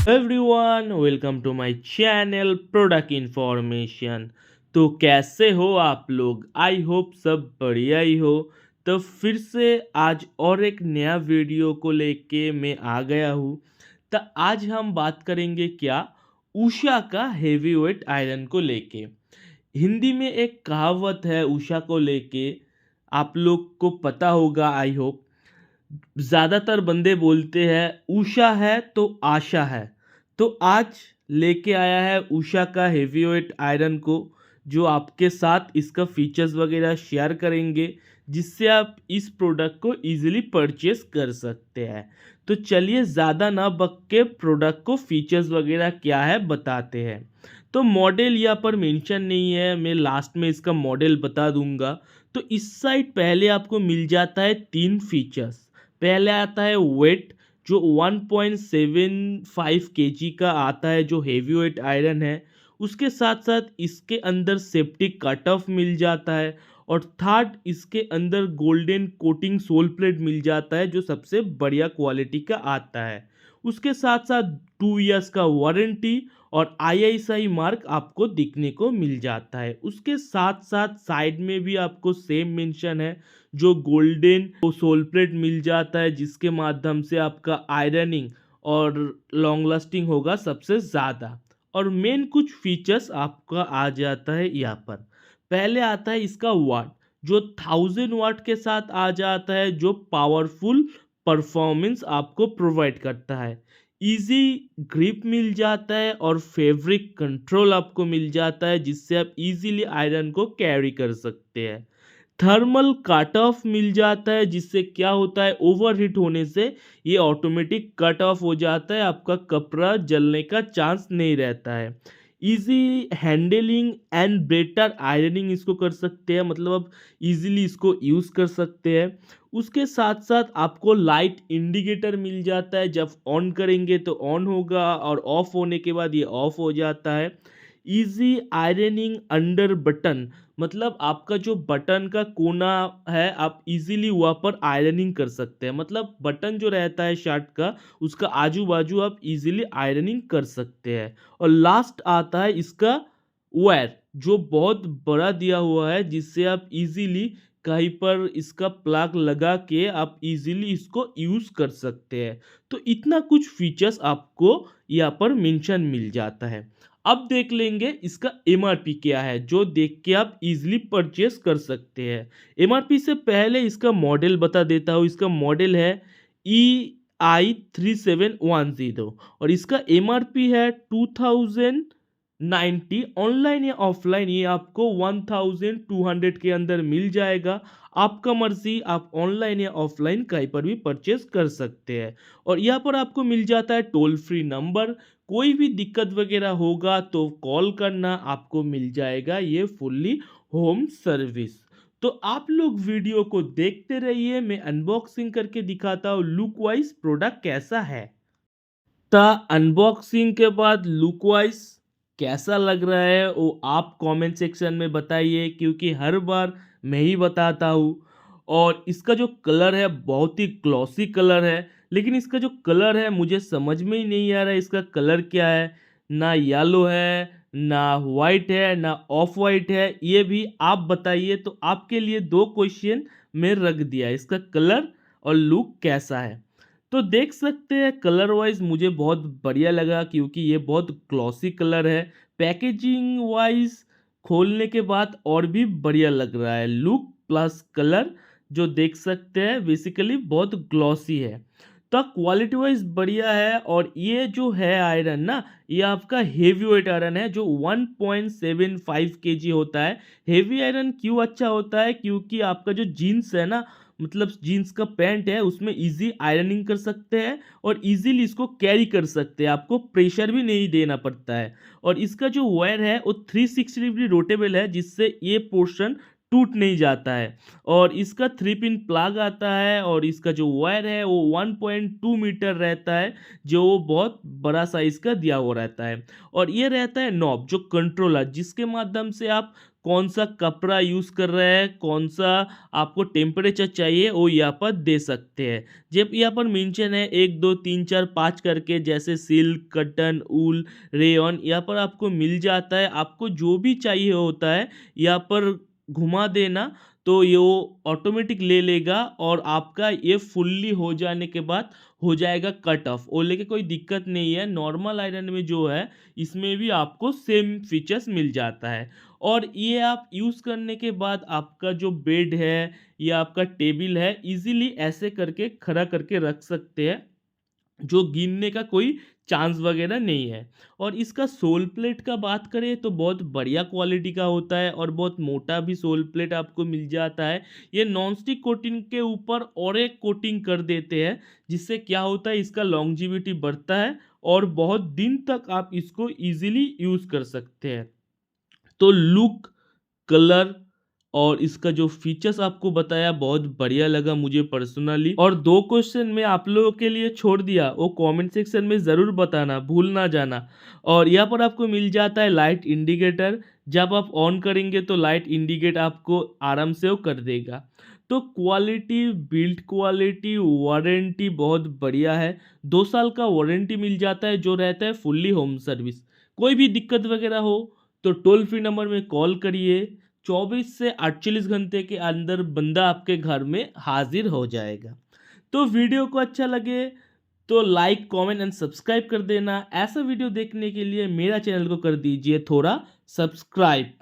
Everyone welcome to my channel product information. तो कैसे हो आप लोग? आई होप सब बढ़िया ही हो। तो फिर से आज और एक नया वीडियो को लेके मैं आ गया हूँ। तो आज हम बात करेंगे क्या, उषा का हेवी वेट आयरन को लेके। हिंदी में एक कहावत है उषा को लेके, आप लोग को पता होगा आई होप। ज़्यादातर बंदे बोलते हैं उषा है तो आशा है। तो आज लेके आया है उषा का हेवीवेट आयरन को, जो आपके साथ इसका फीचर्स वगैरह शेयर करेंगे, जिससे आप इस प्रोडक्ट को इजीली परचेस कर सकते हैं। तो चलिए ज़्यादा ना बक के प्रोडक्ट को फीचर्स वगैरह क्या है बताते हैं। तो मॉडल यहाँ पर मेंशन नहीं है, मैं लास्ट में इसका मॉडल बता दूंगा। तो इस साइड पहले आपको मिल जाता है तीन फीचर्स। पहले आता है वेट, जो 1.75 केजी का आता है, जो हेवी वेट आयरन है। उसके साथ साथ इसके अंदर सेफ्टी कट ऑफ मिल जाता है। और थर्ड, इसके अंदर गोल्डन कोटिंग सोल प्लेट मिल जाता है, जो सबसे बढ़िया क्वालिटी का आता है। उसके साथ साथ 2 इयर्स का वारंटी और आईएसआई मार्क आपको दिखने को मिल जाता है। उसके साथ साथ साइड में भी आपको सेम मेंशन है, जो गोल्डन सोल प्लेट मिल जाता है, जिसके माध्यम से आपका आयरनिंग और लॉन्ग लास्टिंग होगा सबसे ज़्यादा। और मेन कुछ फीचर्स आपका आ जाता है यहाँ पर। पहले आता है इसका वाट, जो 1000 वाट के साथ आ जाता है, जो पावरफुल परफॉर्मेंस आपको प्रोवाइड करता है। इजी ग्रिप मिल जाता है और फैब्रिक कंट्रोल आपको मिल जाता है, जिससे आप इजीली आयरन को कैरी कर सकते हैं। थर्मल कट ऑफ मिल जाता है, जिससे क्या होता है, ओवरहीट होने से ये ऑटोमेटिक कट ऑफ हो जाता है, आपका कपड़ा जलने का चांस नहीं रहता है। Easy handling and better ironing इसको कर सकते हैं, मतलब आप इजीली इसको यूज़ कर सकते हैं। उसके साथ साथ आपको लाइट इंडिकेटर मिल जाता है, जब ऑन करेंगे तो ऑन होगा और ऑफ होने के बाद ये ऑफ हो जाता है। इजी आयरनिंग अंडर बटन, मतलब आपका जो बटन का कोना है, आप इजीली वहाँ पर आयरनिंग कर सकते हैं। मतलब बटन जो रहता है शर्ट का, उसका आजू बाजू आप इजीली आयरनिंग कर सकते हैं। और लास्ट आता है इसका वायर, जो बहुत बड़ा दिया हुआ है, जिससे आप इजीली कहीं पर इसका प्लग लगा के आप इजीली इसको यूज़ कर सकते हैं। तो इतना कुछ फीचर्स आपको यहाँ पर मेंशन मिल जाता है। अब देख लेंगे इसका एमआरपी क्या है, जो देख के आप इजीली परचेस कर सकते हैं। एमआरपी से पहले इसका मॉडल बता देता हूँ। इसका मॉडल है EI3710 और इसका एमआरपी है 2090। ऑनलाइन या ऑफलाइन ये आपको 1200 के अंदर मिल जाएगा। आपका मर्जी, आप ऑनलाइन या ऑफलाइन कहीं पर भी परचेस कर सकते हैं। और यहाँ पर आपको मिल जाता है टोल फ्री नंबर, कोई भी दिक्कत वगैरह होगा तो कॉल करना, आपको मिल जाएगा ये फुल्ली होम सर्विस। तो आप लोग वीडियो को देखते रहिए, मैं अनबॉक्सिंग करके दिखाता हूँ लुक वाइज प्रोडक्ट कैसा है। ता अनबॉक्सिंग के बाद लुक वाइज कैसा लग रहा है वो आप कमेंट सेक्शन में बताइए, क्योंकि हर बार मैं ही बताता हूँ। और इसका जो कलर है बहुत ही ग्लॉसी कलर है, लेकिन इसका जो कलर है मुझे समझ में ही नहीं आ रहा है इसका कलर क्या है। ना येलो है, ना वाइट है, ना ऑफ वाइट है, ये भी आप बताइए। तो आपके लिए दो क्वेश्चन मैं रख दिया, इसका कलर और लुक कैसा है। तो देख सकते हैं कलर वाइज मुझे बहुत बढ़िया लगा, क्योंकि ये बहुत ग्लॉसी कलर है। पैकेजिंग वाइज खोलने के बाद और भी बढ़िया लग रहा है, लुक प्लस कलर जो देख सकते हैं बेसिकली बहुत ग्लॉसी है। तो क्वालिटी वाइज बढ़िया है। और ये जो है आयरन ना, ये आपका हेवी वेट आयरन है, जो 1.75 केजी होता है। हेवी आयरन क्यों अच्छा होता है, क्योंकि आपका जो जीन्स है ना, मतलब जीन्स का पैंट है, उसमें इजी आयरनिंग कर सकते हैं और इजीली इसको कैरी कर सकते हैं, आपको प्रेशर भी नहीं देना पड़ता है। और इसका जो वायर है वो 360 डिग्री रोटेबल है, जिससे ये पोर्शन टूट नहीं जाता है। और इसका 3 पिन प्लग आता है और इसका जो वायर है वो 1.2 मीटर रहता है, जो बहुत बड़ा साइज़ का दिया हुआ रहता है। और ये रहता है नॉब जो कंट्रोलर, जिसके माध्यम से आप कौन सा कपड़ा यूज़ कर रहे हैं, कौन सा आपको टेम्परेचर चाहिए वो यहाँ पर दे सकते हैं। जब यहाँ पर मेंशन है 1, 2, 3, 4, 5 करके, जैसे सिल्क, कॉटन, वूल, रेयॉन, यहाँ पर आपको मिल जाता है। आपको जो भी चाहिए होता है यहाँ पर घुमा देना, तो ये वो ऑटोमेटिक ले लेगा और आपका ये फुल्ली हो जाने के बाद हो जाएगा कट ऑफ। वो लेके कोई दिक्कत नहीं है। नॉर्मल आयरन में जो है इसमें भी आपको सेम फीचर्स मिल जाता है। और ये आप यूज़ करने के बाद आपका जो बेड है या आपका टेबल है, इजीली ऐसे करके खड़ा करके रख सकते हैं, जो गिरने का कोई चांस वगैरह नहीं है। और इसका सोल प्लेट का बात करें तो बहुत बढ़िया क्वालिटी का होता है और बहुत मोटा भी सोल प्लेट आपको मिल जाता है। ये नॉन स्टिक कोटिंग के ऊपर और एक कोटिंग कर देते हैं, जिससे क्या होता है इसका लॉन्जिविटी बढ़ता है और बहुत दिन तक आप इसको इजीली यूज़ कर सकते हैं। तो लुक, कलर और इसका जो फीचर्स आपको बताया बहुत बढ़िया लगा मुझे पर्सनली। और 2 क्वेश्चन मैं आप लोगों के लिए छोड़ दिया, वो कमेंट सेक्शन में ज़रूर बताना, भूल ना जाना। और यहाँ पर आपको मिल जाता है लाइट इंडिकेटर, जब आप ऑन करेंगे तो लाइट इंडिकेट आपको आराम से वो कर देगा। तो क्वालिटी, बिल्ड क्वालिटी, वारंटी बहुत बढ़िया है। 2 साल का वारंटी मिल जाता है जो रहता है फुल्ली होम सर्विस। कोई भी दिक्कत वगैरह हो तो टोल फ्री नंबर में कॉल करिए, 24 से 48 घंटे के अंदर बंदा आपके घर में हाजिर हो जाएगा। तो वीडियो को अच्छा लगे तो लाइक, कमेंट एंड सब्सक्राइब कर देना। ऐसा वीडियो देखने के लिए मेरा चैनल को कर दीजिए थोड़ा सब्सक्राइब।